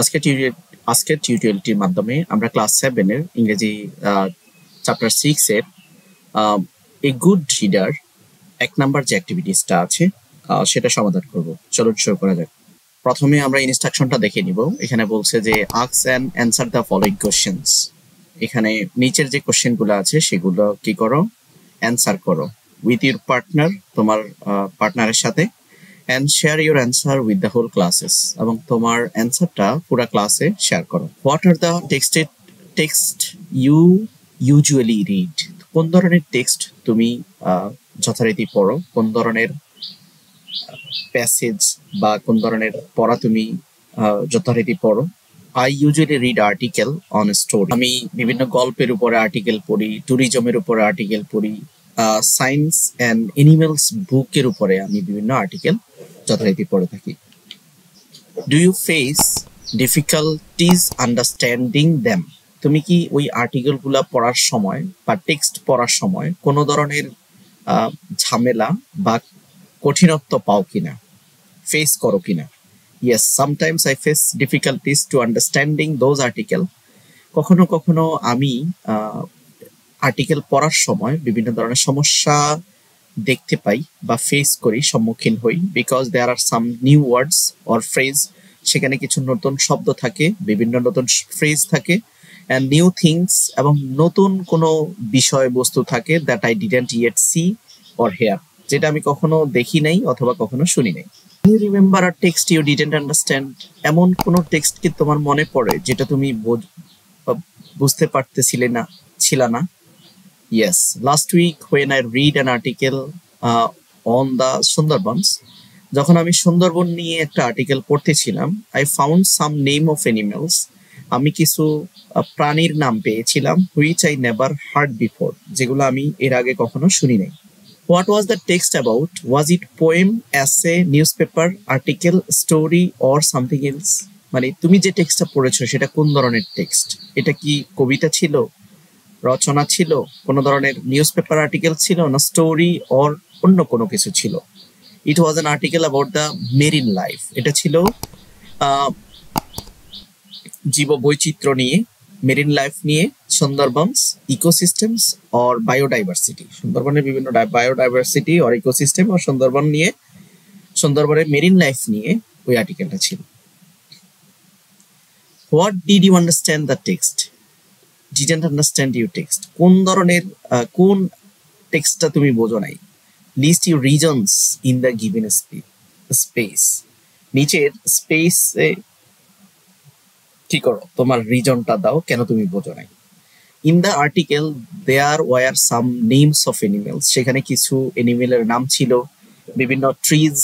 আজকের টিউটোরিয়ালটির মাধ্যমে আমরা ক্লাস 7 এর ইংরেজি চ্যাপ্টার 6 এর এ গুড রিডার 1 নাম্বার যে অ্যাক্টিভিটিসটা আছে সেটা সমাধান করব। চলুন শুরু করা যাক। প্রথমে আমরা ইনস্ট্রাকশনটা দেখে নিব। এখানে বলছে যে ask and answer the following questions. এখানে নিচের যে কোশ্চেনগুলো আছে সেগুলো কি করো, অ্যানসার করো উইথ ইউর পার্টনার, তোমার পার্টনারের সাথে, and share your answer with the whole classes এবং তোমার অ্যানসারটা পুরো ক্লাসে শেয়ার করো। What are the text you usually read? কোন ধরনের টেক্সট তুমি যথারীতি পড়ো, কোন ধরনের প্যাসেজ বা কোন ধরনের পড়া তুমি যথারীতি পড়ো। I usually read article on a story. আমি বিভিন্ন গল্পের উপরে আর্টিকেল পড়ি, ট্যুরিজমের উপরে আর্টিকেল পড়ি, সায়েন্স অ্যান্ড এনিমেলস বুকের উপরে আমি বিভিন্ন আর্টিকেল যথারীতি পড়ে থাকি। Do you face difficulties understanding them? তুমি কি ওই আর্টিকেলগুলো পড়ার সময় বা টেক্সট পড়ার সময় কোনো ধরনের ঝামেলা বা কঠিনত্ব পাও কিনা, ফেস করো কিনা? Yes, sometimes I face difficulties to understanding those article. কখনো কখনো আমি আর্টিকেল পড়ার সময় বিভিন্ন ধরনের সমস্যা দেখতে পাই বা ফেস করি, সম্মুখীন হই, because there are some new words or phrase. সেখানে কিছু নতুন শব্দ থাকে, বিভিন্ন নতুন ফ্রেজ থাকে, অ্যান্ড নিউ থিংস এবং নতুন কোনো বিষয়বস্তু থাকে that I didn't yet see or hear, যেটা আমি কখনো দেখি নাই অথবা কখনো শুনি নাই। You remember a text you didn't understand? এমন কোনো টেক্সট কি তোমার মনে পড়ে যেটা তুমি বুঝতে পারতেছিলে না, ছিল না? Yes, last week when I read an article on the Sundarbans, যখন আমি সুন্দরবন নিয়ে একটা article পড়তেছিলাম, I found some name of animals. আমি কিছু প্রাণীর নাম পেয়েছিলাম which I never heard before, যেগুলো আমি এর আগে কখনো শুনি নাই। What was the text about? Was it poem, essay, newspaper, article, story or something else? মানে তুমি যে টেক্সটটা পড়েছো সেটা কোন ধরনের টেক্সট? এটা কি কবিতা ছিল, রচনা ছিল, কোন ধরনের নিউজ পেপার আর্টিকেল ছিল, না স্টোরি অর অন্য কোনো কিছু ছিল? It was an article about the marine life. এটা ছিল জীববৈচিত্র্য নিয়ে, মেরিন লাইফ নিয়ে, সুন্দরবনস ইকোসিস্টেমস অর বায়োডাইভার্সিটি, সুন্দরবনের বিভিন্ন বায়োডাইভার্সিটি অর ইকোসিস্টেম ও সুন্দরবন নিয়ে, সুন্দরবনের মেরিন লাইফ নিয়ে ওই আর্টিকেলটা ছিল। What did you understand the text? Didn't understand you text, কোন ধরনের কোন টেক্সটটা তুমি বোঝো নাই? List you reasons in the given space. নিচের স্পেসে কি করো, তোমার রিজনটা দাও কেন তুমি বোঝো নাই। In the article there were some names of animals, সেখানে কিছু এনিমেলের নাম ছিল, বিভিন্ন ট্রিজ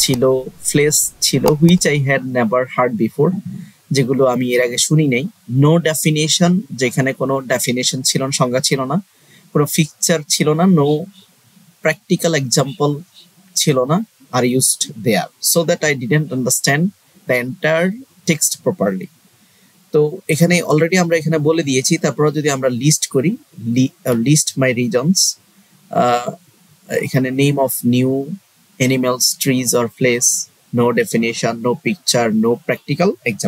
ছিল, ফ্লেস ছিল, which I had never hard before, যেগুলো আমি এর আগে শুনি নাই। নো ডেফিনেশন, যেখানে কোনো ডেফিনেশন ছিল না, সংজ্ঞা ছিল না, কোনো ফিকচার ছিল না। নো প্র্যাকটিক্যাল এক্সাম্পল ছিল না, আর used there, so that I didn't understand the entire text properly. তো এখানে অলরেডি আমরা এখানে বলে দিয়েছি, তারপর যদি আমরা লিস্ট করি, লিস্ট মাই রিজনস, এখানে name of new animals, trees or place, no definition, no picture, no practical example.